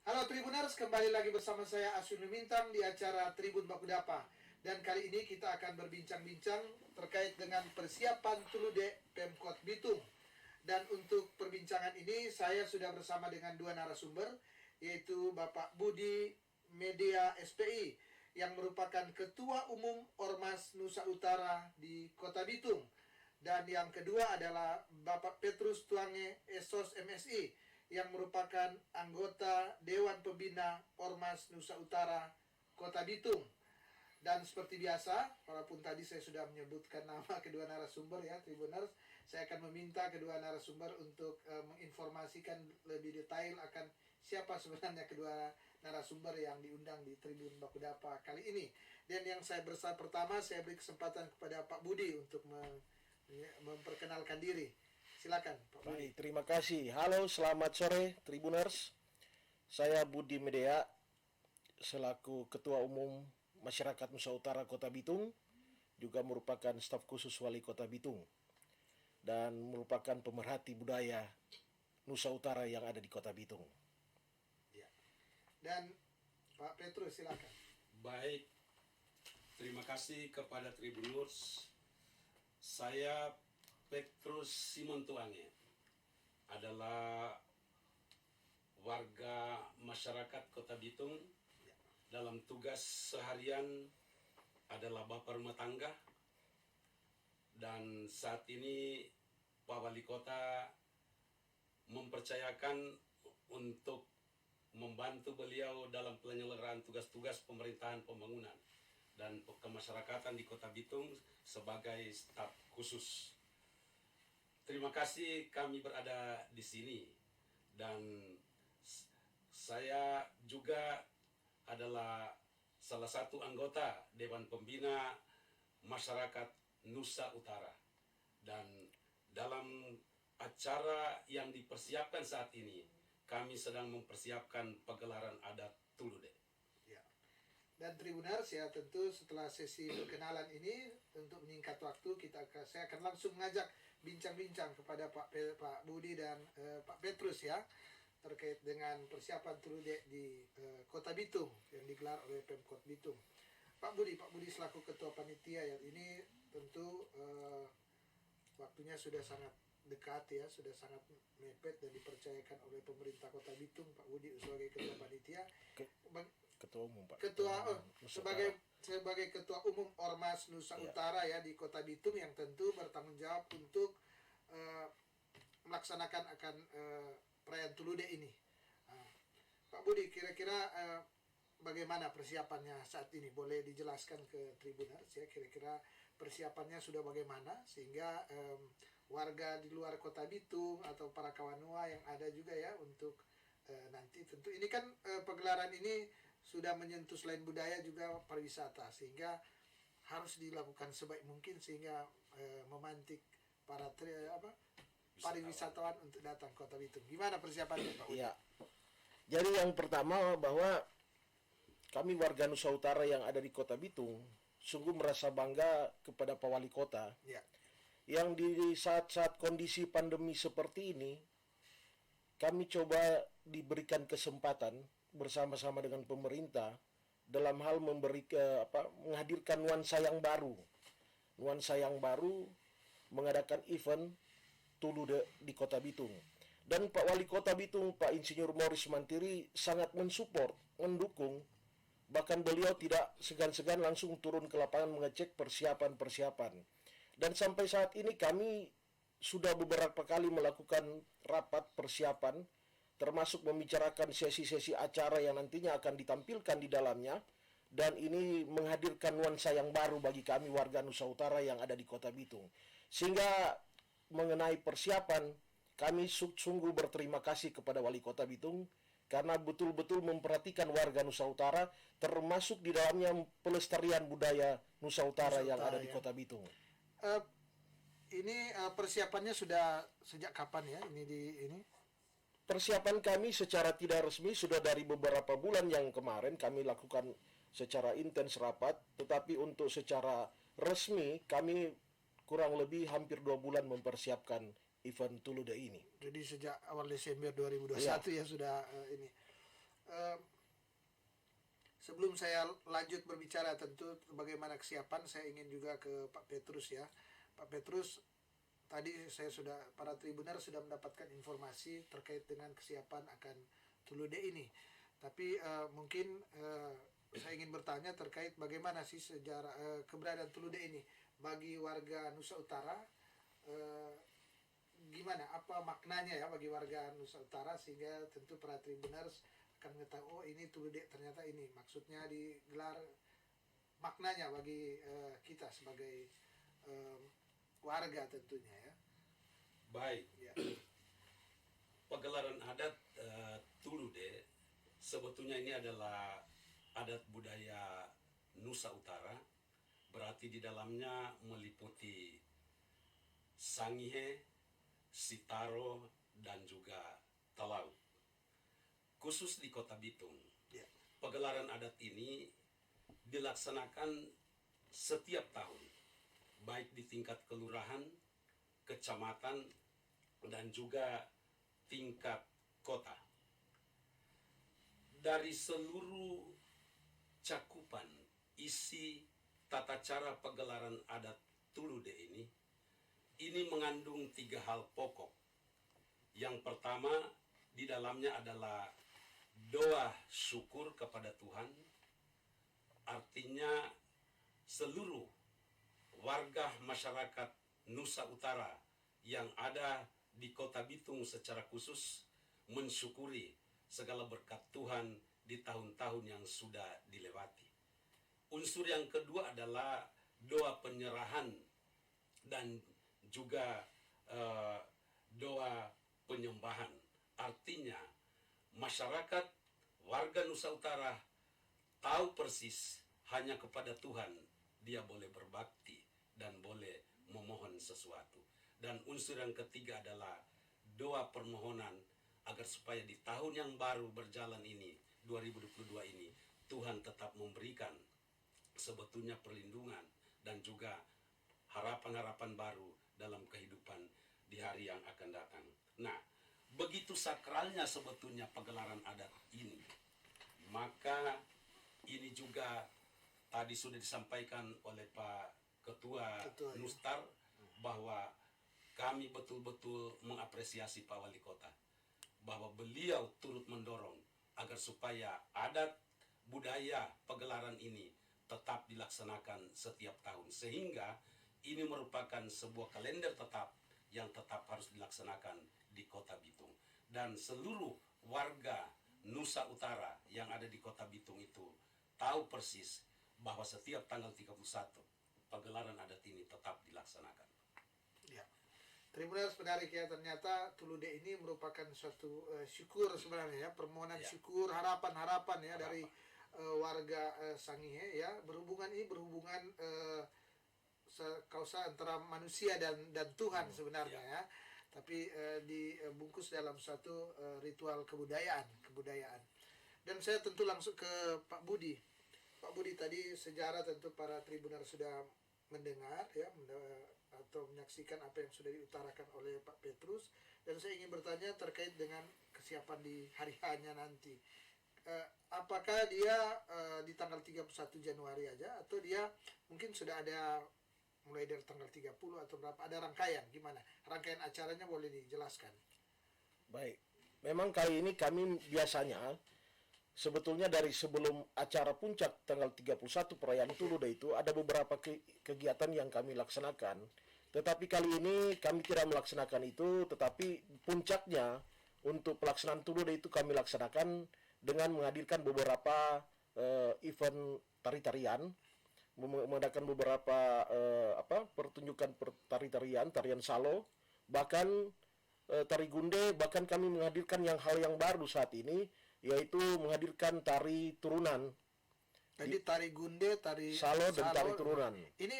Halo Tribuners, kembali lagi bersama saya Asun Mintang di acara Tribun Bakudapa. Dan kali ini kita akan berbincang-bincang terkait dengan persiapan Tulude Pemkot Bitung. Dan untuk perbincangan ini saya sudah bersama dengan dua narasumber, yaitu Bapak Budi Media SPI yang merupakan Ketua Umum Ormas Nusa Utara di Kota Bitung. Dan yang kedua adalah Bapak Petrus Tuange Esos MSI yang merupakan anggota Dewan Pembina Ormas Nusa Utara Kota Bitung. Dan seperti biasa, walaupun tadi saya sudah menyebutkan nama kedua narasumber ya, Tribuners, saya akan meminta kedua narasumber untuk menginformasikan lebih detail akan siapa sebenarnya kedua narasumber yang diundang di Tribun Bakudapa kali ini. Dan yang saya pertama, saya beri kesempatan kepada Pak Budi untuk memperkenalkan diri. Silakan Pak Budi. Baik, terima kasih. Halo, selamat sore Tribuners. Saya Budi Media selaku Ketua Umum Masyarakat Nusa Utara Kota Bitung, juga merupakan staf khusus Wali Kota Bitung dan merupakan pemerhati budaya Nusa Utara yang ada di Kota Bitung. Ya. Dan Pak Petrus silakan. Baik, terima kasih kepada Tribuners. Saya Petrus Simon Tuange adalah warga masyarakat Kota Bitung. Dalam tugas seharian adalah bapak rumah tangga, dan saat ini Pak Wali Kota mempercayakan untuk membantu beliau dalam penyelenggaraan tugas-tugas pemerintahan pembangunan dan kemasyarakatan di Kota Bitung sebagai staf khusus. Terima kasih kami berada di sini, dan saya juga adalah salah satu anggota Dewan Pembina Masyarakat Nusa Utara. Dan dalam acara yang dipersiapkan saat ini, kami sedang mempersiapkan pagelaran adat Tulude. Ya. Dan Tribuners ya, tentu setelah sesi perkenalan ini, untuk menyingkat waktu, saya akan langsung mengajak bincang-bincang kepada Pak Budi dan Pak Petrus ya, terkait dengan persiapan Tulude di Kota Bitung yang digelar oleh Pemkot Bitung. Pak Budi selaku Ketua Panitia ya, ini tentu waktunya sudah sangat dekat ya, sudah sangat mepet dan dipercayakan oleh pemerintah Kota Bitung, Pak Budi sebagai Ketua Panitia. Ketua Umum, Pak. Sebagai Ketua Umum Ormas Nusa Utara ya di Kota Bitung, yang tentu bertanggung jawab untuk melaksanakan akan perayaan Tulude ini. Pak Budi, kira-kira bagaimana persiapannya saat ini? Boleh dijelaskan ke Tribuners ya, kira-kira persiapannya sudah bagaimana sehingga warga di luar Kota Bitung atau para kawanua yang ada juga ya untuk nanti tentu ini kan pegelaran ini sudah menyentuh selain budaya juga pariwisata, sehingga harus dilakukan sebaik mungkin sehingga memantik para pariwisatawan untuk datang ke Kota Bitung. Gimana persiapannya Pak Budi? Iya. Jadi yang pertama bahwa kami warga Nusa Utara yang ada di Kota Bitung sungguh merasa bangga kepada Pak Wali Kota. Ya. Yang di saat-saat kondisi pandemi seperti ini, kami coba diberikan kesempatan bersama-sama dengan pemerintah dalam hal menghadirkan nuansa yang baru, mengadakan event Tulude di Kota Bitung. Dan Pak Wali Kota Bitung, Pak Insinyur Morris Mantiri sangat mensupport, mendukung. Bahkan beliau tidak segan-segan langsung turun ke lapangan mengecek persiapan-persiapan. Dan sampai saat ini kami sudah beberapa kali melakukan rapat persiapan, termasuk membicarakan sesi-sesi acara yang nantinya akan ditampilkan di dalamnya. Dan ini menghadirkan nuansa yang baru bagi kami warga Nusa Utara yang ada di Kota Bitung. Sehingga mengenai persiapan, kami sungguh berterima kasih kepada Wali Kota Bitung karena betul-betul memperhatikan warga Nusa Utara, termasuk di dalamnya pelestarian budaya Nusa Utara yang ada di Kota Bitung. Ini persiapannya sudah sejak kapan ya? Ini Persiapan kami secara tidak resmi sudah dari beberapa bulan yang kemarin kami lakukan secara intens rapat, tetapi untuk secara resmi kami kurang lebih hampir 2 bulan mempersiapkan event Tulude ini. Jadi sejak awal Desember 2021 ya sudah ini. eh, sebelum saya lanjut berbicara tentu bagaimana kesiapan, saya ingin juga ke Pak Petrus ya. Pak Petrus, tadi para tribuner sudah mendapatkan informasi terkait dengan kesiapan akan Tulude ini. Tapi mungkin saya ingin bertanya terkait bagaimana sih sejarah keberadaan Tulude ini bagi warga Nusa Utara. Gimana, apa maknanya ya bagi warga Nusa Utara, sehingga tentu para tribuners akan mengetahui, oh ini Tulude ternyata ini maksudnya digelar, maknanya bagi kita sebagai warga tentunya ya. Baik, Ya. pagelaran adat Tulude sebetulnya ini adalah adat budaya Nusa Utara, berarti di dalamnya meliputi Sangihe, Sitaro, dan juga Talaut. Khusus di Kota Bitung, Ya. pagelaran adat ini dilaksanakan setiap tahun, baik di tingkat kelurahan, kecamatan, dan juga tingkat kota. Dari seluruh cakupan isi tata cara pagelaran adat Tulude ini mengandung 3 hal pokok. Yang pertama, di dalamnya adalah doa syukur kepada Tuhan, artinya seluruh warga masyarakat Nusa Utara yang ada di Kota Bitung secara khusus mensyukuri segala berkat Tuhan di tahun-tahun yang sudah dilewati. Unsur yang kedua adalah doa penyerahan dan juga doa penyembahan. Artinya masyarakat warga Nusa Utara tahu persis hanya kepada Tuhan dia boleh berbakti dan boleh memohon sesuatu. Dan unsur yang ketiga adalah doa permohonan agar supaya di tahun yang baru berjalan ini, 2022 ini, Tuhan tetap memberikan sebetulnya perlindungan dan juga harapan-harapan baru dalam kehidupan di hari yang akan datang. Nah, begitu sakralnya sebetulnya pagelaran adat ini, maka ini juga tadi sudah disampaikan oleh Pak Ketua ya. Nustar bahwa kami betul-betul mengapresiasi Pak Wali Kota, bahwa beliau turut mendorong agar supaya adat budaya pagelaran ini tetap dilaksanakan setiap tahun, sehingga ini merupakan sebuah kalender tetap yang tetap harus dilaksanakan di Kota Bitung. Dan seluruh warga Nusa Utara yang ada di Kota Bitung itu tahu persis bahwa setiap tanggal 31 pagelaran adat ini tetap dilaksanakan. Ya. Tribuners menarik ya, ternyata Tulude ini merupakan suatu syukur sebenarnya ya, permohonan Ya. syukur, harapan-harapan ya Harapan. dari warga Sangihe ya. Berhubungan kausa antara manusia dan Tuhan sebenarnya ya. Tapi dibungkus dalam suatu ritual kebudayaan. Dan saya tentu langsung ke Pak Budi. Pak Budi, tadi sejarah tentu para tribuner sudah mendengar ya, atau menyaksikan apa yang sudah diutarakan oleh Pak Petrus, dan saya ingin bertanya terkait dengan kesiapan di hari H-nya nanti. Apakah dia di tanggal 31 Januari aja, atau dia mungkin sudah ada mulai dari tanggal 30 atau berapa, ada rangkaian, gimana rangkaian acaranya, boleh dijelaskan? Baik, memang kali ini kami biasanya sebetulnya dari sebelum acara puncak tanggal 31 perayaan Tulude itu ada beberapa kegiatan yang kami laksanakan. Tetapi kali ini kami tidak melaksanakan itu, tetapi puncaknya untuk pelaksanaan Tulude itu kami laksanakan dengan menghadirkan beberapa event tari-tarian, mengadakan beberapa pertunjukan tarian salo, bahkan tari gunde, bahkan kami menghadirkan hal yang baru saat ini, yaitu menghadirkan tari turunan. Jadi tari gunde, tari salo dan tari turunan. Ini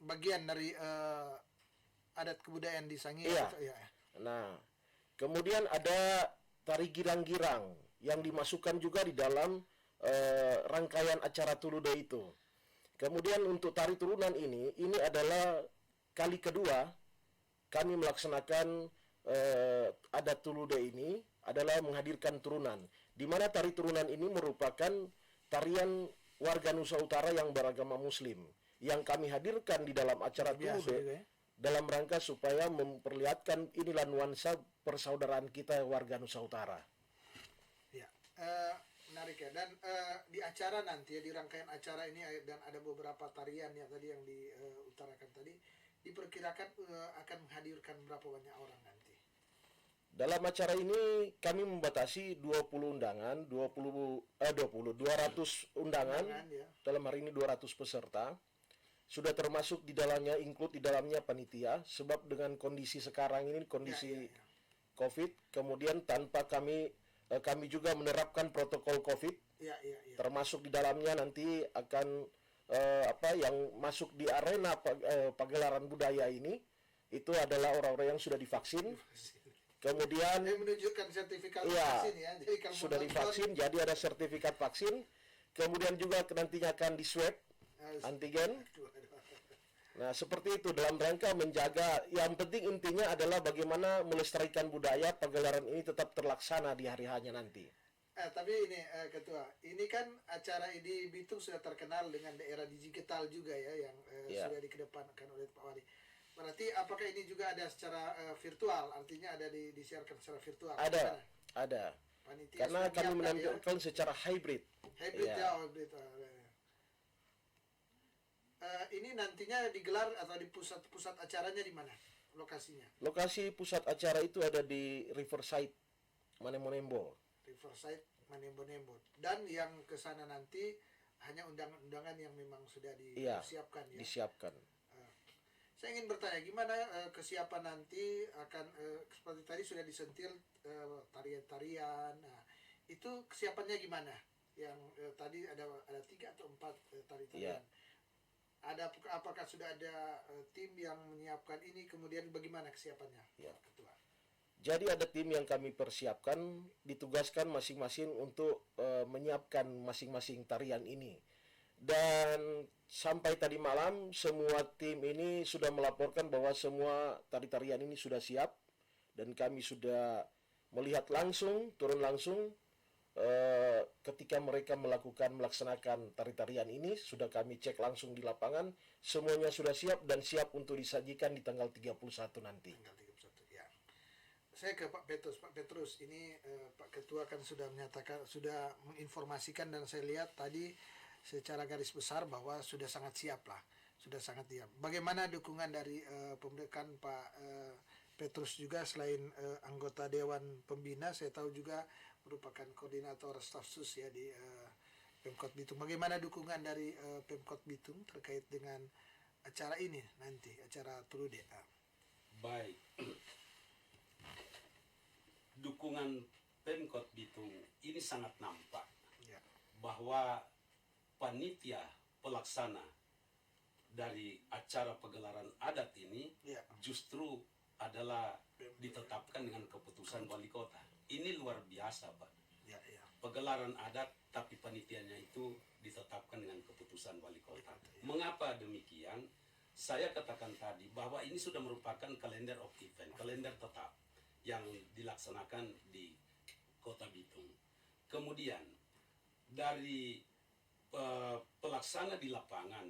bagian dari adat kebudayaan di Sangihe. Iya. Ya. Nah, kemudian ada tari girang-girang yang dimasukkan juga di dalam rangkaian acara Tulude itu. Kemudian untuk tari turunan ini adalah kali kedua kami melaksanakan adat Tulude ini adalah menghadirkan turunan, di mana tari turunan ini merupakan tarian warga Nusa Utara yang beragama Muslim, yang kami hadirkan di dalam acara Biasa Tulude juga ya. dalam rangka supaya memperlihatkan inilah nuansa persaudaraan kita warga Nusa Utara. Ya, menarik ya. Dan di acara nanti ya, di rangkaian acara ini dan ada beberapa tarian ya tadi yang diutarakan tadi, diperkirakan akan menghadirkan berapa banyak orang nanti? Dalam acara ini kami membatasi 20 undangan, 200 undangan. Ya. Dalam hari ini 200 peserta. Sudah termasuk di dalamnya, include di dalamnya panitia, sebab dengan kondisi sekarang ini kondisi Ya. COVID, kemudian tanpa kami juga menerapkan protokol COVID, Ya. termasuk di dalamnya nanti akan yang masuk di arena pagelaran budaya ini itu adalah orang-orang yang sudah divaksin. Kemudian Menunjukkan sertifikat Iya, vaksin ya. Jadi kalau sudah menonton, divaksin, jadi ada sertifikat vaksin. Kemudian juga nantinya akan di swab antigen. Nah, seperti itu dalam rangka menjaga, yang penting intinya adalah bagaimana melestarikan budaya pagelaran ini tetap terlaksana di hari hanya nanti. Tapi ini Ketua, ini kan acara ini Bitung sudah terkenal dengan daerah digital juga ya, yang Ya. sudah dikedepankan oleh Pak Wali. Berarti apakah ini juga ada secara virtual, artinya ada disiarkan secara virtual? Ada, Gimana? ada. Panitia Karena sudah kami menyiapkan menampilkan secara hybrid. hybrid Ya. ya, hybrid. Ini nantinya digelar atau di pusat acaranya di mana lokasinya? Lokasi pusat acara itu ada di Riverside, Manemonembo. Riverside, Manembo-Nembo. Dan yang ke sana nanti hanya undangan-undangan yang memang sudah Iya, disiapkan ya. disiapkan. Saya ingin bertanya gimana kesiapan nanti akan seperti tadi sudah disentil tarian-tarian. Nah, itu kesiapannya gimana? Yang tadi ada 3 atau 4 tari-tarian. Iya. Apakah sudah ada tim yang menyiapkan ini, kemudian bagaimana kesiapannya? Iya. Pak Ketua. Jadi ada tim yang kami persiapkan, ditugaskan masing-masing untuk menyiapkan masing-masing tarian ini. Dan sampai tadi malam semua tim ini sudah melaporkan bahwa semua tari-tarian ini sudah siap, dan kami sudah melihat langsung, turun langsung ketika mereka melaksanakan tari-tarian ini. Sudah kami cek langsung di lapangan, semuanya sudah siap dan siap untuk disajikan di tanggal 31 nanti. Tanggal 31 ya. Saya ke Pak Petrus. Pak Petrus, ini Pak Ketua kan sudah menyatakan, sudah menginformasikan, dan saya lihat tadi secara garis besar bahwa sudah sangat siap lah, sudah sangat siap. Bagaimana dukungan dari pemerintahan Pak Petrus juga, selain anggota Dewan Pembina, saya tahu juga merupakan koordinator staf sus ya di Pemkot Bitung. Bagaimana dukungan dari Pemkot Bitung terkait dengan acara ini nanti, acara Tulude? Baik. Dukungan Pemkot Bitung ini sangat nampak Ya. bahwa panitia pelaksana dari acara pagelaran adat ini Ya. justru adalah ditetapkan dengan keputusan wali kota. Ini luar biasa, Pak. Ya, ya. Pagelaran adat tapi panitianya itu ditetapkan dengan keputusan wali kota. Ya. Mengapa demikian? Saya katakan tadi bahwa ini sudah merupakan kalender of event, kalender tetap yang dilaksanakan di Kota Bitung. Kemudian dari pelaksana di lapangan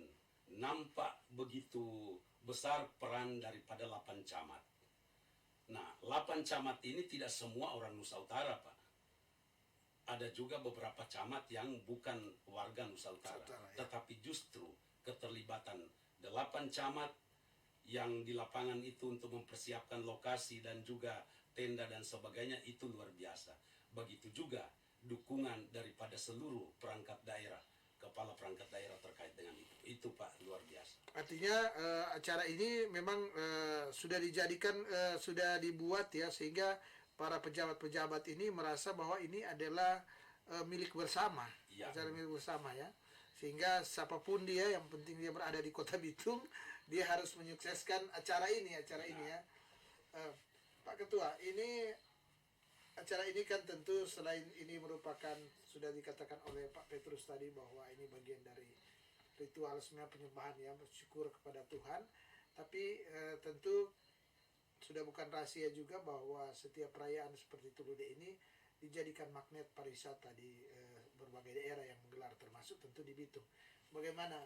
nampak begitu besar peran daripada 8 camat. Nah, 8 camat ini tidak semua orang Nusa Utara, Pak. Ada juga beberapa camat yang bukan warga Nusa Utara, Ya. tetapi justru keterlibatan 8 camat yang di lapangan itu untuk mempersiapkan lokasi dan juga tenda dan sebagainya itu luar biasa. Begitu juga dukungan daripada seluruh perangkat daerah, kepala perangkat daerah terkait dengan itu. Itu Pak, luar biasa. Artinya acara ini memang sudah dijadikan, sudah dibuat ya, sehingga para pejabat-pejabat ini merasa bahwa ini adalah milik bersama, Ya. acara milik bersama ya. Sehingga siapapun dia, yang penting dia berada di Kota Bitung, dia harus menyukseskan acara ini ya. Pak Ketua, ini acara ini kan tentu selain ini merupakan, sudah dikatakan oleh Pak Petrus tadi bahwa ini bagian dari ritual sebenarnya penyembahan ya, bersyukur kepada Tuhan, tapi tentu sudah bukan rahasia juga bahwa setiap perayaan seperti Tulude ini dijadikan magnet pariwisata di berbagai daerah yang menggelar, termasuk tentu di Bitung. Bagaimana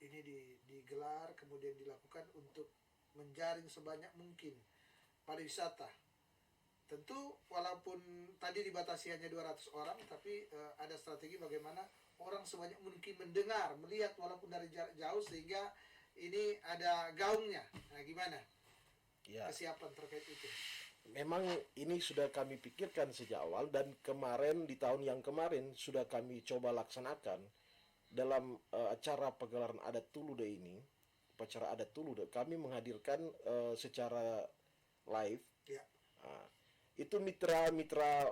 ini digelar kemudian dilakukan untuk menjaring sebanyak mungkin pariwisata. Tentu walaupun tadi dibatasi hanya 200 orang, tapi ada strategi bagaimana orang sebanyak mungkin mendengar, melihat walaupun dari jarak jauh, sehingga ini ada gaungnya. Nah, gimana Ya, kesiapan terkait itu? memang ini sudah kami pikirkan sejak awal, dan kemarin di tahun yang kemarin sudah kami coba laksanakan dalam acara pagelaran adat Tulude ini. Upacara adat Tulude kami menghadirkan secara live. Ya, Itu mitra-mitra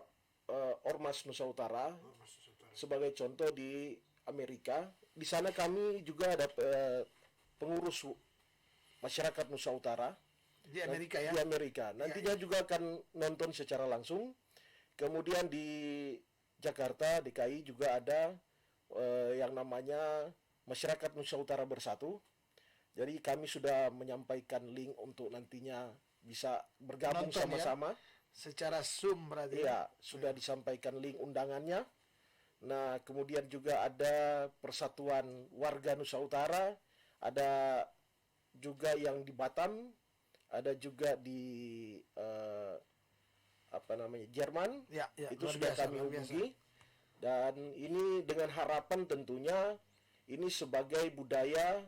Ormas Nusa Utara. Mas Saudara. Sebagai contoh di Amerika, di sana kami juga ada pengurus masyarakat Nusa Utara Di Amerika ya. di Amerika. Nantinya juga akan nonton secara langsung. Kemudian di Jakarta, DKI juga ada yang namanya Masyarakat Nusa Utara Bersatu. Jadi kami sudah menyampaikan link untuk nantinya bisa bergabung Nonton ya? sama-sama. Secara Zoom berarti. Iya, sudah disampaikan link undangannya. Nah, kemudian juga ada Persatuan Warga Nusa Utara, ada juga yang di Batam, ada juga di Jerman. Ya, ya, Itu luar sudah biasa, kami luar biasa. hubungi. Dan ini dengan harapan tentunya ini sebagai budaya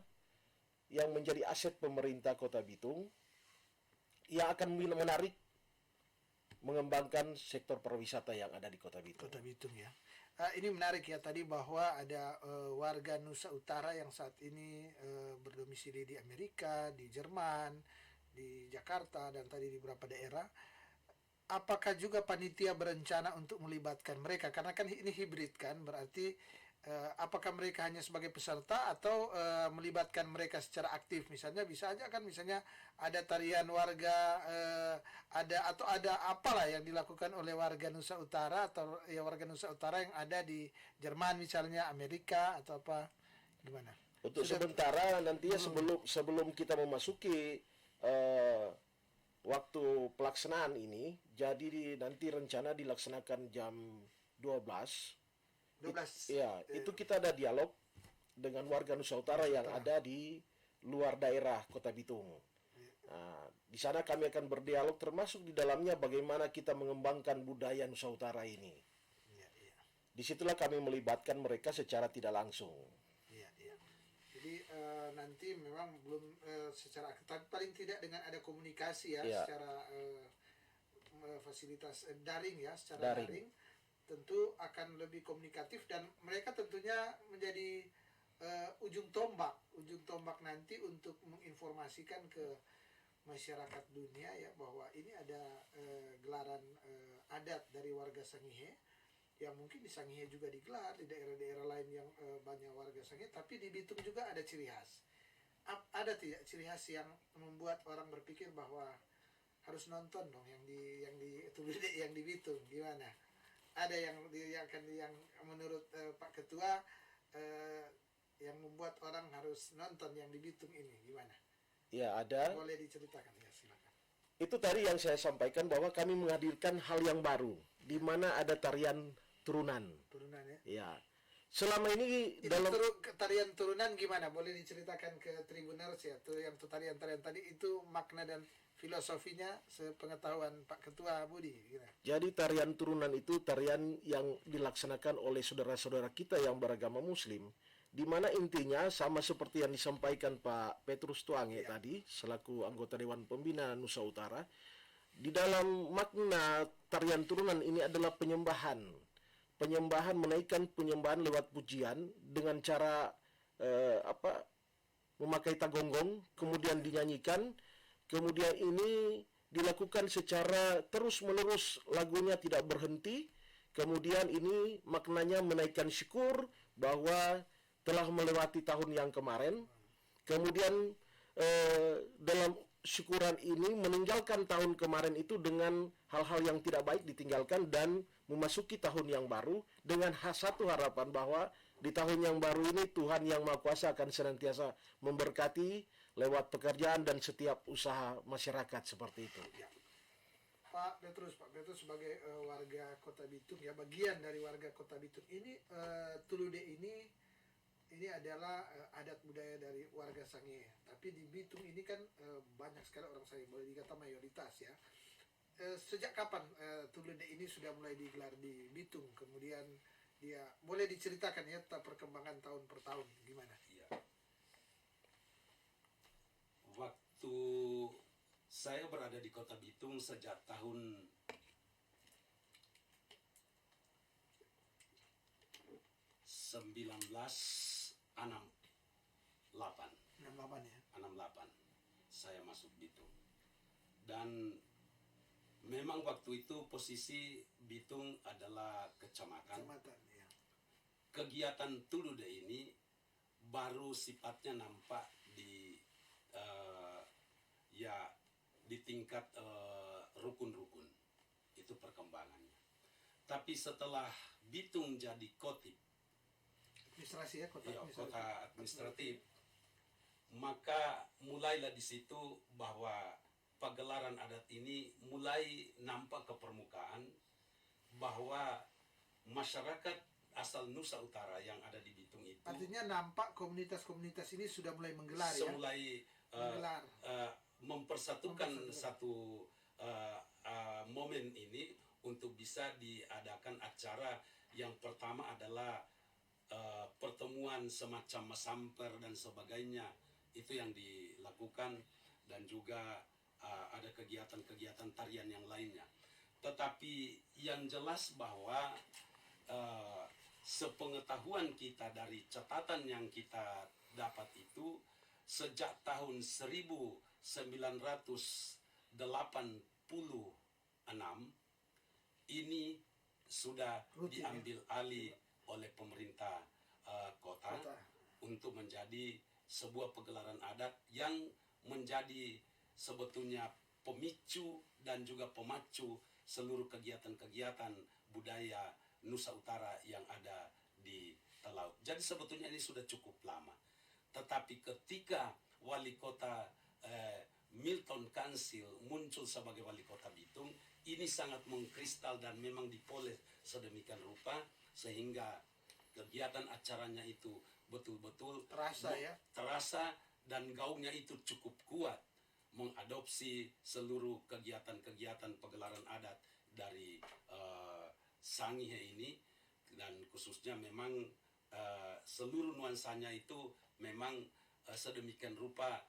yang menjadi aset pemerintah Kota Bitung yang akan menarik mengembangkan sektor pariwisata yang ada di Kota Bitung. Kota Bitung ya. Ini menarik ya tadi bahwa ada warga Nusa Utara yang saat ini berdomisili di Amerika, di Jerman, di Jakarta, dan tadi di beberapa daerah. Apakah juga panitia berencana untuk melibatkan mereka? Karena kan ini hibrid kan, berarti apakah mereka hanya sebagai peserta atau melibatkan mereka secara aktif? Misalnya bisa aja kan, misalnya ada tarian warga, ada apalah yang dilakukan oleh warga Nusa Utara atau ya warga Nusa Utara yang ada di Jerman misalnya, Amerika atau apa, gimana? Untuk Sudah- sementara nantinya sebelum kita memasuki waktu pelaksanaan ini, jadi nanti rencana dilaksanakan jam 12. 12. Ya, itu kita ada dialog dengan warga Nusa Utara yang ada di luar daerah Kota Bitung. Nah, di sana kami akan berdialog, termasuk di dalamnya bagaimana kita mengembangkan budaya Nusa Utara ini. Iya, iya. Disitulah kami melibatkan mereka secara tidak langsung. Iya, iya. Jadi nanti memang belum secara tapi paling tidak dengan ada komunikasi ya, Iya. secara fasilitas daring ya, secara Daring. daring tentu akan lebih komunikatif, dan mereka tentunya menjadi ujung tombak nanti untuk menginformasikan ke masyarakat dunia ya bahwa ini ada gelaran adat dari warga Sangihe, yang mungkin di Sangihe juga digelar, di daerah-daerah lain yang banyak warga Sangihe, tapi di Bitung juga ada ciri khas. Ada tidak ciri khas yang membuat orang berpikir bahwa harus nonton dong yang di Tulude, yang di Bitung, gimana? Ada yang menurut Pak Ketua yang membuat orang harus nonton yang di Bitung ini, gimana? Ya, ada. Boleh diceritakan ya, silakan. Itu tadi yang saya sampaikan bahwa kami menghadirkan hal yang baru, di mana ada tarian turunan. Turunan ya. Ya, selama ini Itu dalam tarian turunan gimana? Boleh diceritakan ke Tribuners ya? Yang tarian-tarian tadi itu makna dan filosofinya sepengetahuan Pak Ketua Budi. Gimana? jadi tarian turunan itu tarian yang dilaksanakan oleh saudara-saudara kita yang beragama Muslim, di mana intinya sama seperti yang disampaikan Pak Petrus Tuange tadi selaku anggota Dewan Pembina Nusa Utara. Di dalam makna tarian turunan ini adalah penyembahan menaikkan penyembahan lewat pujian dengan cara memakai tagonggong, kemudian dinyanyikan, kemudian ini dilakukan secara terus-menerus, lagunya tidak berhenti. Kemudian ini maknanya menaikkan syukur bahwa telah melewati tahun yang kemarin. Kemudian dalam syukuran ini meninggalkan tahun kemarin itu dengan hal-hal yang tidak baik ditinggalkan dan memasuki tahun yang baru dengan satu harapan bahwa di tahun yang baru ini Tuhan Yang Maha Kuasa akan senantiasa memberkati lewat pekerjaan dan setiap usaha masyarakat seperti itu. Ya. Pak Petrus sebagai warga Kota Bitung ya, bagian dari warga Kota Bitung ini, Tulude ini adalah adat budaya dari warga Sangihe. Tapi di Bitung ini kan banyak sekali orang Sangihe, boleh dikata mayoritas ya. Sejak kapan Tulude ini sudah mulai digelar di Bitung? Kemudian dia boleh diceritakan ya perkembangan tahun per tahun gimana? Iya. Waktu saya berada di Kota Bitung sejak tahun 1968. 68 ya. 68 saya masuk Bitung. Dan memang waktu itu posisi Bitung adalah kecamatan. Kecamatan ya. Kegiatan Tulude ini baru sifatnya nampak di di tingkat rukun-rukun. Itu perkembangannya. Tapi setelah Bitung jadi kotip, Administrasi ya, kota ya, administratif. kota administratif, maka mulailah di situ bahwa pagelaran adat ini mulai nampak ke permukaan, bahwa masyarakat asal Nusa Utara yang ada di Bitung itu Artinya nampak komunitas-komunitas ini sudah mulai menggelar ya. mulai Menggelar. mempersatukan satu momen ini untuk bisa diadakan acara. Yang pertama adalah pertemuan semacam masamper dan sebagainya, itu yang dilakukan, dan juga ada kegiatan-kegiatan tarian yang lainnya. Tetapi yang jelas bahwa sepengetahuan kita dari catatan yang kita dapat itu, sejak tahun 1986 ini sudah Rutin, diambil alih oleh pemerintah kota untuk menjadi sebuah pegelaran adat yang menjadi sebetulnya pemicu dan juga pemacu seluruh kegiatan-kegiatan budaya Nusa Utara yang ada di Talaut. Jadi sebetulnya ini sudah cukup lama. Tetapi ketika wali kota Milton Kansil muncul sebagai wali kota Bitung, ini sangat mengkristal dan memang dipoles sedemikian rupa sehingga kegiatan acaranya itu betul-betul terasa dan gaungnya itu cukup kuat, mengadopsi seluruh kegiatan-kegiatan pegelaran adat dari Sangihe ini, dan khususnya memang seluruh nuansanya itu memang sedemikian rupa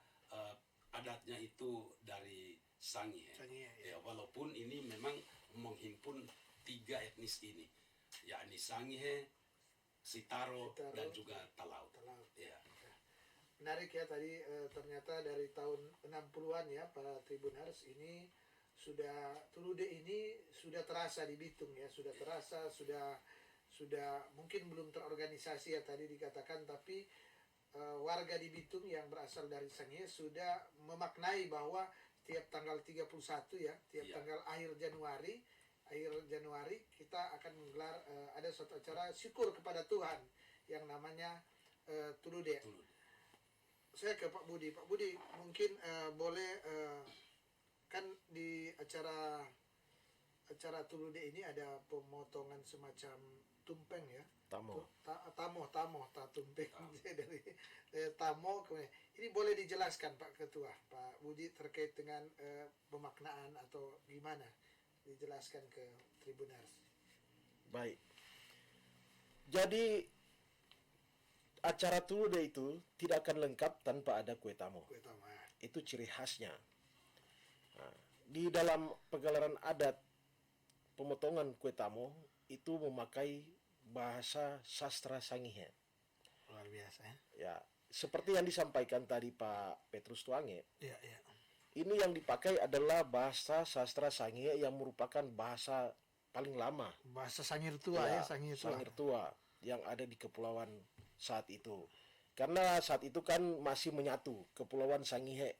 adatnya itu dari Sangihe. Ya, walaupun ini memang menghimpun 3 etnis ini, yakni Sangihe, Sitaro, dan juga Talaut. Ya. Menarik ya tadi, ternyata dari tahun 60-an ya Pak Tribuners, ini sudah Tulude ini sudah terasa di Bitung ya, sudah terasa, sudah mungkin belum terorganisasi ya tadi dikatakan, tapi warga di Bitung yang berasal dari Sangihe sudah memaknai bahwa tiap tanggal 31 ya, tiap tanggal akhir Januari kita akan menggelar ada suatu acara syukur kepada Tuhan yang namanya Tulude. Saya ke Pak Budi. Pak Budi, mungkin boleh, kan di acara Tulude ini ada pemotongan semacam tumpeng ya. Tamo tumpeng dari tamo. Ini boleh dijelaskan Pak Ketua, Pak Budi, terkait dengan pemaknaan atau gimana? Dijelaskan ke Tribuners. Baik. Jadi acara Tulude itu tidak akan lengkap tanpa ada kue tamo. Itu ciri khasnya. Nah, di dalam pegelaran adat, pemotongan kue tamo itu memakai bahasa sastra Sangihe. Luar biasa ya. Ya, seperti yang disampaikan tadi Pak Petrus Tuange. Iya. Ini yang dipakai adalah bahasa sastra Sangihe yang merupakan bahasa paling lama. Bahasa Sangir tua ya, Sangir tua yang ada di kepulauan saat itu. Karena saat itu kan masih menyatu Kepulauan Sangihe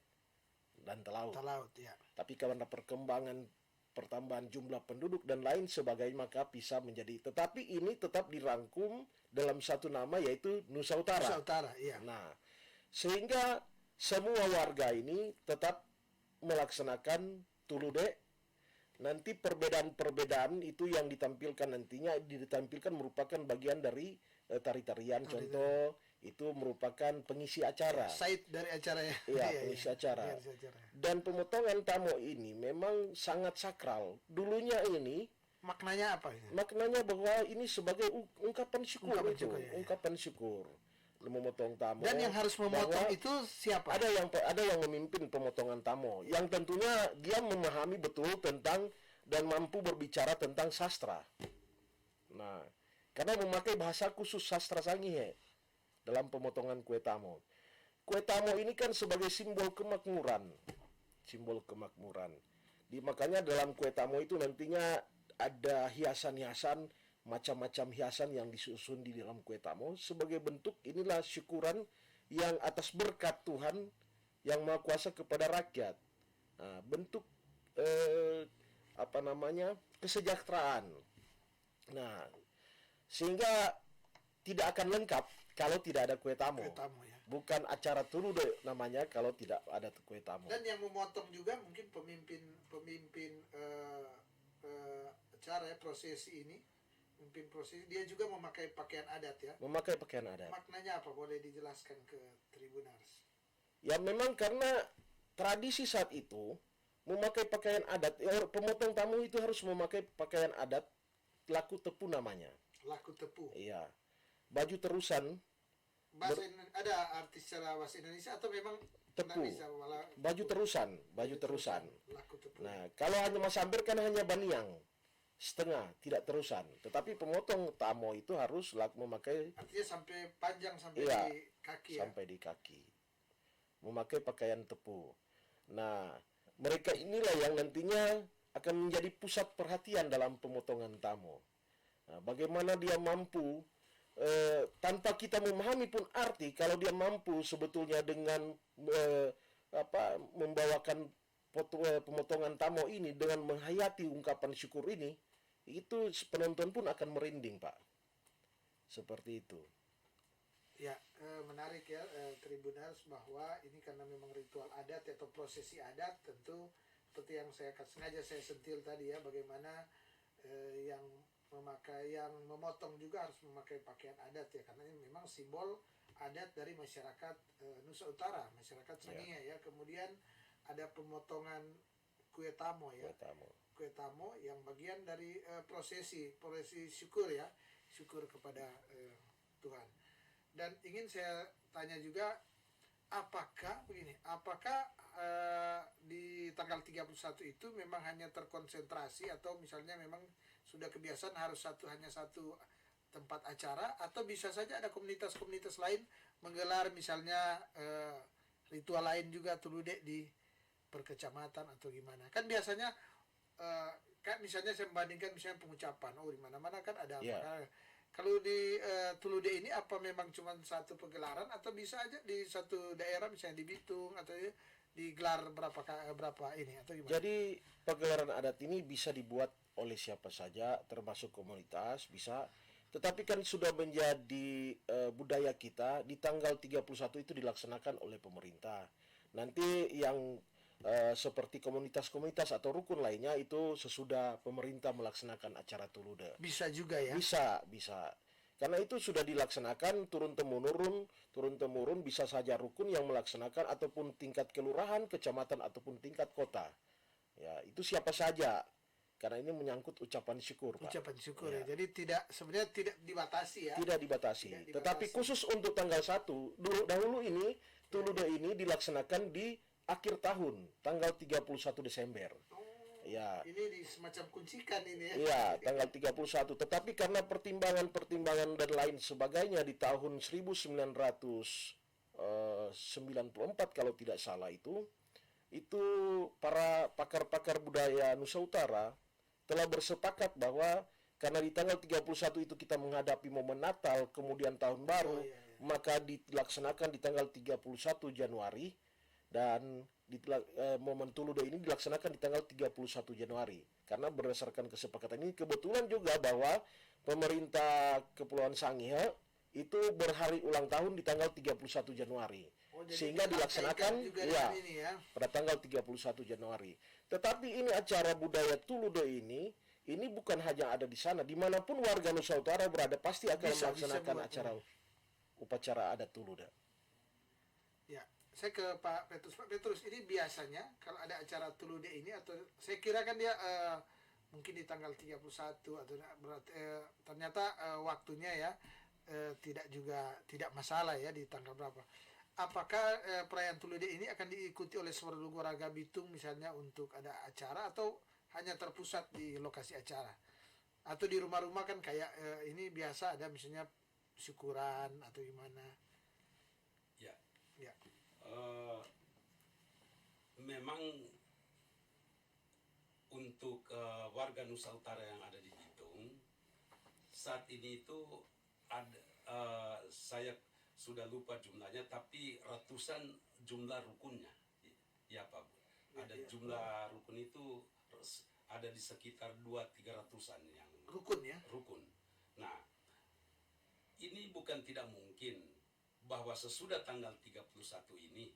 dan Talaut. Ya. Tapi karena pertambahan jumlah penduduk dan lain sebagainya, maka bisa menjadi, tetapi ini tetap dirangkum dalam satu nama, yaitu Nusa Utara. Iya. Nah, sehingga semua warga ini tetap melaksanakan tulude. Nanti perbedaan-perbedaan itu yang ditampilkan nantinya ditampilkan merupakan bagian dari tari-tarian. Contoh itu merupakan pengisi acara. Side dari acara ya. Iya, pengisi acara. Pengisi acara. Dan pemotongan tamo ini memang sangat sakral. Dulunya ini Maknanya apa ini? maknanya bahwa ini sebagai ungkapan syukur Ungkapan itu, syukur, ya. ungkapan syukur. Memotong tamo. Dan yang harus memotong bahwa itu siapa? ada yang memimpin pemotongan tamo, yang tentunya dia memahami betul tentang dan mampu berbicara tentang sastra. Nah, karena memakai bahasa khusus sastra Sangihe dalam pemotongan kue tamo. Kue tamo ini kan sebagai simbol kemakmuran. Simbol kemakmuran. Makanya dalam kue tamo itu nantinya ada hiasan-hiasan, macam-macam hiasan yang disusun di dalam kue tamo sebagai bentuk inilah syukuran yang atas berkat Tuhan yang Maha Kuasa kepada rakyat. Nah, bentuk kesejahteraan. Nah, sehingga tidak akan lengkap kalau tidak ada kue tamo. Kue tamo ya. Bukan acara tulude namanya kalau tidak ada kue tamo. Dan yang memotong juga mungkin pemimpin acara ya, prosesi ini, pemimpin prosesi dia juga memakai pakaian adat ya. Memakai pakaian adat. Maknanya apa? Boleh dijelaskan ke Tribunars? Ya memang karena tradisi saat itu memakai pakaian adat, pemotong tamu itu harus memakai pakaian adat laku tepu namanya. Laku tepu. Iya. Baju terusan, Ada artis secara bahasa Indonesia atau memang tepu. nggak bisa, malah Baju terusan. Laku tepu. Nah, kalau hanya Mas Amber kan hanya baniang setengah, tidak terusan. Tetapi pemotong tamo itu harus memakai Artinya sampai panjang sampai Iya, di kaki ya. sampai di kaki. Memakai pakaian tepu. Nah, mereka inilah yang nantinya akan menjadi pusat perhatian dalam pemotongan tamo. Nah, bagaimana dia mampu tanpa kita memahami pun arti, kalau dia mampu sebetulnya dengan membawakan pemotongan tamo ini dengan menghayati ungkapan syukur ini, itu penonton pun akan merinding, Pak. Seperti itu. Ya, menarik ya Tribuners, bahwa ini karena memang ritual adat atau prosesi adat, tentu seperti yang sengaja saya sentil tadi ya, bagaimana yang memotong juga harus memakai pakaian adat ya, karena ini memang simbol adat dari masyarakat Nusa Utara, masyarakat Sangihe ya. Kemudian ada pemotongan kue tamo ya. Kue tamo yang bagian dari prosesi syukur ya, syukur kepada Tuhan. Dan ingin saya tanya juga, apakah di tanggal 31 itu memang hanya terkonsentrasi, atau misalnya memang sudah kebiasaan harus hanya satu tempat acara, atau bisa saja ada komunitas-komunitas lain menggelar misalnya ritual lain juga tulude di perkecamatan atau gimana? Kan biasanya kan misalnya saya membandingkan misalnya pengucapan, di mana-mana kan ada apa. Kalau di Tulude ini apa memang cuma satu pegelaran, atau bisa aja di satu daerah misalnya di Bitung atau digelar berapa ini atau gimana? Jadi pagelaran adat ini bisa dibuat oleh siapa saja, termasuk komunitas bisa. Tetapi kan sudah menjadi budaya kita, di tanggal 31 itu dilaksanakan oleh pemerintah. Nanti yang seperti komunitas-komunitas atau rukun lainnya itu sesudah pemerintah melaksanakan acara Tulude. Bisa juga ya? Bisa. Karena itu sudah dilaksanakan turun-temurun, bisa saja rukun yang melaksanakan ataupun tingkat kelurahan, kecamatan ataupun tingkat kota. Ya, itu siapa saja. Karena ini menyangkut ucapan syukur, Pak. Ucapan syukur ya. Jadi sebenarnya tidak dibatasi ya. Tidak dibatasi. Tetapi khusus untuk tanggal 1, dahulu ini Tulude ini dilaksanakan di akhir tahun, tanggal 31 Desember. Ya. Ini semacam kuncikan ini ya. Iya, tanggal 31. Tetapi karena pertimbangan dan lain sebagainya di tahun 1994 kalau tidak salah itu para pakar-pakar budaya Nusa Utara telah bersepakat bahwa karena di tanggal 31 itu kita menghadapi momen Natal, kemudian tahun baru, maka dilaksanakan di tanggal 31 Januari. Dan momen Tulude ini dilaksanakan di tanggal 31 Januari. Karena berdasarkan kesepakatan ini, kebetulan juga bahwa pemerintah Kepulauan Sangihe itu berhari ulang tahun di tanggal 31 Januari. jadi sehingga dilaksanakan dilaksanakan juga ya dengan ini ya. pada tanggal 31 Januari. Tetapi ini acara budaya Tulude ini bukan hanya ada di sana, dimanapun warga Nusa Utara berada pasti akan Bisa melaksanakan buat, acara upacara adat Tulude. Ya, saya ke Pak Petrus. Pak Petrus, ini biasanya kalau ada acara Tulude ini, atau saya kira kan dia mungkin di tanggal 31 atau ternyata waktunya ya tidak masalah ya di tanggal berapa. Apakah perayaan Tulude ini akan diikuti oleh seluruh warga Bitung misalnya untuk ada acara, atau hanya terpusat di lokasi acara? Atau di rumah-rumah kan kayak ini biasa ada misalnya syukuran atau gimana? Ya. Ya. Memang untuk warga Nusa Utara yang ada di Bitung saat ini itu ada, saya sudah lupa jumlahnya, tapi ratusan jumlah rukunnya, ya Pak Bu. Ada jumlah rukun itu ada di sekitar 200-300-an yang Rukun ya. rukun. Nah, ini bukan tidak mungkin bahwa sesudah tanggal 31 ini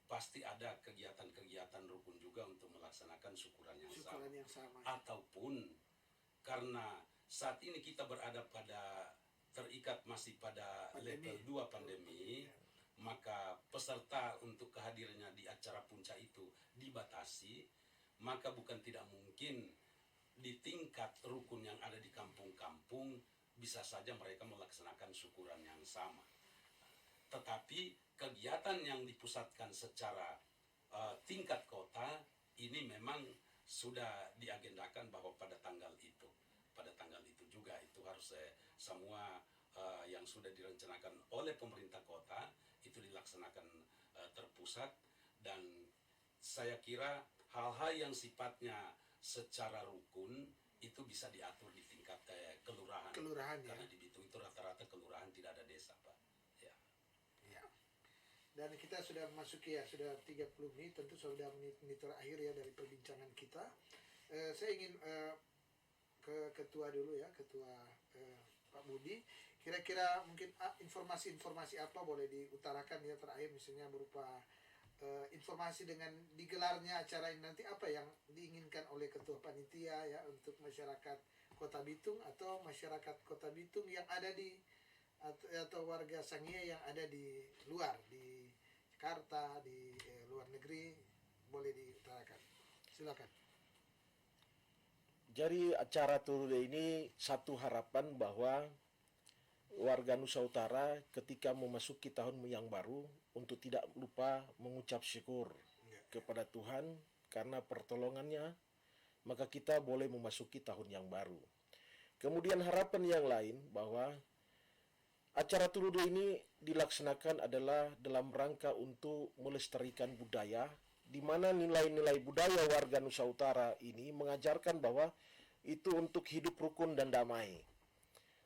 pasti ada kegiatan-kegiatan rukun juga untuk melaksanakan syukuran yang Syukuran sama. yang sama. Ataupun karena saat ini kita berada pada terikat masih pada Pandemi. level 2 pandemi, maka peserta untuk kehadirannya di acara puncak itu dibatasi, maka bukan tidak mungkin di tingkat rukun yang ada di kampung-kampung bisa saja mereka melaksanakan syukuran yang sama. Tetapi kegiatan yang dipusatkan secara tingkat kota ini memang sudah diagendakan bahwa pada tanggal itu juga itu harus semua yang sudah direncanakan oleh pemerintah kota itu dilaksanakan terpusat, dan saya kira hal-hal yang sifatnya secara rukun itu bisa diatur di tingkat kelurahan. Kelurahan ya. Karena di Bitung itu rata-rata kelurahan, tidak ada desa, Pak. Ya. Ya. Dan kita sudah memasuki sudah 30 menit, tentu sudah menit terakhir ya dari perbincangan kita. Saya ingin ke ketua dulu ya, ketua Pak Budi. Kira-kira mungkin informasi-informasi apa boleh diutarakan ya terakhir, misalnya berupa informasi dengan digelarnya acara ini nanti, apa yang diinginkan oleh ketua panitia ya untuk masyarakat Kota Bitung atau masyarakat Kota Bitung yang ada di atau warga Sangihe yang ada di luar, di Jakarta, di luar negeri, boleh diutarakan. Silakan. Jadi acara Tulude ini satu harapan bahwa warga Nusa Utara ketika memasuki tahun yang baru untuk tidak lupa mengucap syukur kepada Tuhan karena pertolongannya, maka kita boleh memasuki tahun yang baru. Kemudian harapan yang lain bahwa acara Tulude ini dilaksanakan adalah dalam rangka untuk melestarikan budaya, di mana nilai-nilai budaya warga Nusa Utara ini mengajarkan bahwa itu untuk hidup rukun dan damai.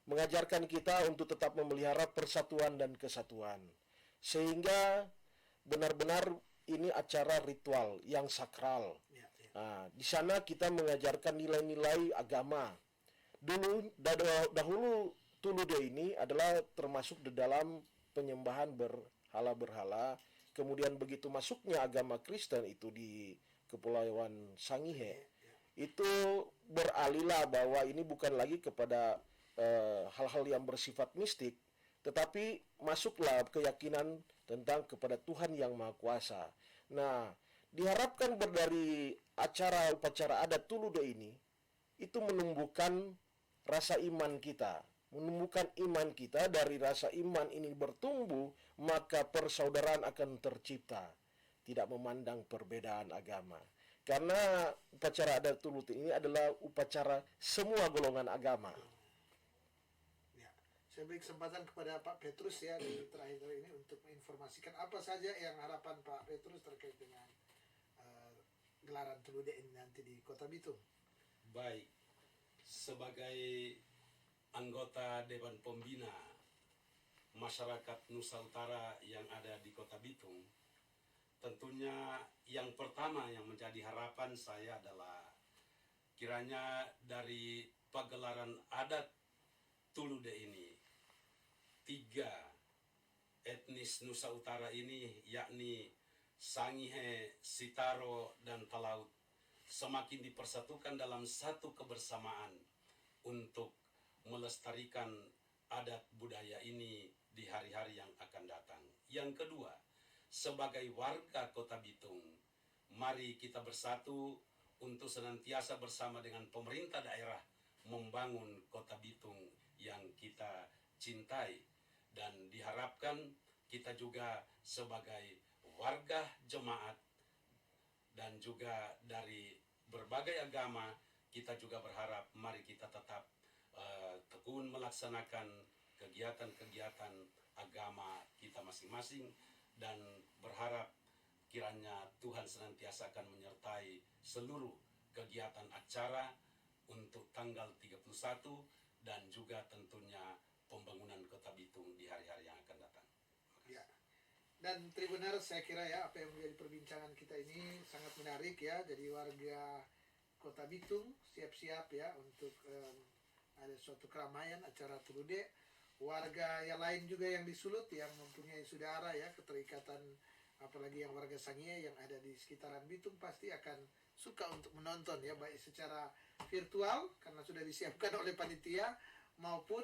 Mengajarkan kita untuk tetap memelihara persatuan dan kesatuan. Sehingga benar-benar ini acara ritual yang sakral. Nah, di sana kita mengajarkan nilai-nilai agama. Dahulu Tulude ini adalah termasuk di dalam penyembahan berhala-berhala. Kemudian begitu masuknya agama Kristen itu di Kepulauan Sangihe, itu beralihlah bahwa ini bukan lagi kepada hal-hal yang bersifat mistik, tetapi masuklah keyakinan tentang kepada Tuhan yang Maha Kuasa. Nah, diharapkan dari acara upacara adat Tulude ini itu menumbuhkan rasa iman kita, menumbuhkan iman kita. Dari rasa iman ini bertumbuh, maka persaudaraan akan tercipta, tidak memandang perbedaan agama. Karena upacara adat Tulude ini adalah upacara semua golongan agama. Saya beri kesempatan kepada Pak Petrus ya di terakhir ini untuk menginformasikan apa saja yang harapan Pak Petrus terkait dengan gelaran Tulude ini nanti di Kota Bitung. Baik, sebagai anggota Dewan Pembina Masyarakat Nusa Utara yang ada di Kota Bitung, tentunya yang pertama yang menjadi harapan saya adalah kiranya dari pagelaran adat Tulude ini 3 etnis Nusa Utara ini, yakni Sangihe, Sitaro, dan Talaut, semakin dipersatukan dalam satu kebersamaan untuk melestarikan adat budaya ini di hari-hari yang akan datang. Yang kedua, sebagai warga Kota Bitung, mari kita bersatu untuk senantiasa bersama dengan pemerintah daerah membangun Kota Bitung yang kita cintai, dan diharapkan kita juga sebagai warga jemaat dan juga dari berbagai agama, kita juga berharap mari kita tetap tekun melaksanakan kegiatan-kegiatan agama kita masing-masing, dan berharap kiranya Tuhan senantiasa akan menyertai seluruh kegiatan acara untuk tanggal 31 dan juga tentunya pembangunan Kota Bitung di hari-hari yang akan datang. Ya. Dan Tribuners, saya kira ya apa yang menjadi perbincangan kita ini sangat menarik ya. Jadi warga Kota Bitung siap-siap ya untuk ada suatu keramaian acara Tulude. Warga yang lain juga yang di Sulut yang mempunyai saudara ya, keterikatan, apalagi yang warga Sangihe yang ada di sekitaran Bitung pasti akan suka untuk menonton ya, baik secara virtual karena sudah disiapkan oleh panitia, maupun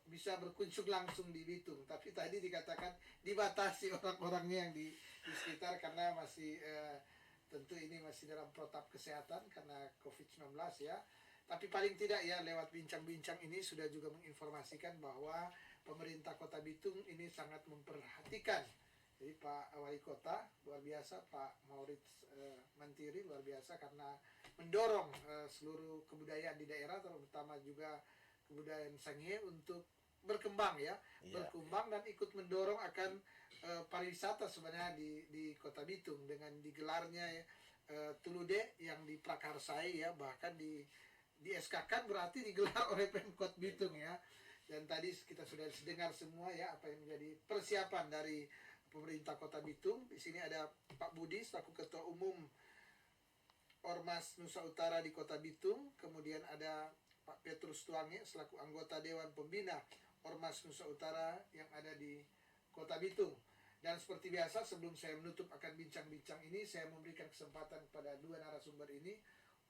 bisa berkunjung langsung di Bitung. Tapi tadi dikatakan dibatasi orang-orangnya yang di sekitar karena masih tentu ini masih dalam protap kesehatan karena COVID-19 ya. Tapi paling tidak ya lewat bincang-bincang ini sudah juga menginformasikan bahwa pemerintah Kota Bitung ini sangat memperhatikan. Jadi Pak Wali Kota luar biasa, Pak Maurits Mantiri luar biasa karena mendorong seluruh kebudayaan di daerah, terutama juga kebudayaan Sangihe untuk berkembang ya, berkembang dan ikut mendorong akan pariwisata sebenarnya di Kota Bitung dengan digelarnya Tulude yang diprakarsai ya, bahkan di SK-kan berarti digelar oleh Pemkot Bitung ya. Dan tadi kita sudah dengar semua ya apa yang menjadi persiapan dari pemerintah Kota Bitung. Di sini ada Pak Budi selaku Ketua Umum Ormas Nusa Utara di Kota Bitung, kemudian ada Pak Petrus Tuange selaku anggota Dewan Pembina Ormas Nusa Utara yang ada di Kota Bitung. Dan seperti biasa sebelum saya menutup akan bincang-bincang ini, saya memberikan kesempatan kepada dua narasumber ini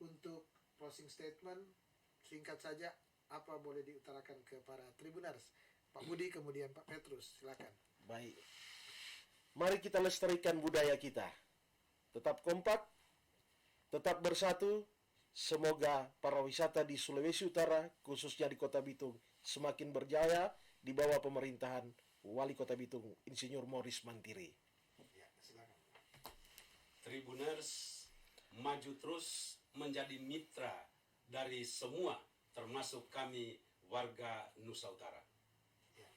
untuk closing statement singkat saja, apa boleh diutarakan ke para Tribuners. Pak Budi kemudian Pak Petrus, silakan. Baik. Mari kita lestarikan budaya kita. Tetap kompak, tetap bersatu. Semoga para wisata di Sulawesi Utara, khususnya di Kota Bitung, semakin berjaya di bawah pemerintahan Wali Kota Bitung, Insinyur Morris Mantiri. Ya, silakan. Tribuners, maju terus menjadi mitra dari semua, termasuk kami warga Nusa Utara. Ya.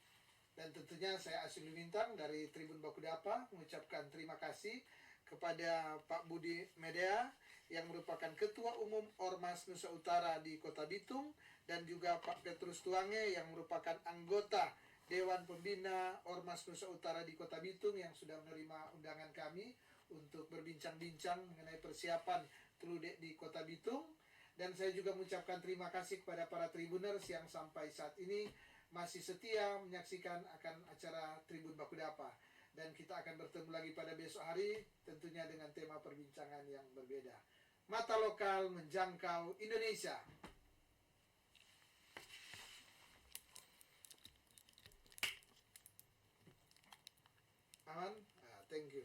Dan tentunya saya Asyum Bintang dari Tribun Bakudapa mengucapkan terima kasih kepada Pak Budi Medea yang merupakan Ketua Umum Ormas Nusa Utara di Kota Bitung, dan juga Pak Petrus Tuange yang merupakan anggota Dewan Pembina Ormas Nusa Utara di Kota Bitung yang sudah menerima undangan kami untuk berbincang-bincang mengenai persiapan Tulude di Kota Bitung. Dan saya juga mengucapkan terima kasih kepada para Tribuners yang sampai saat ini masih setia menyaksikan akan acara Tribun Bakudapa. Dan kita akan bertemu lagi pada besok hari tentunya dengan tema perbincangan yang berbeda. Mata lokal menjangkau Indonesia. Aman? Thank you.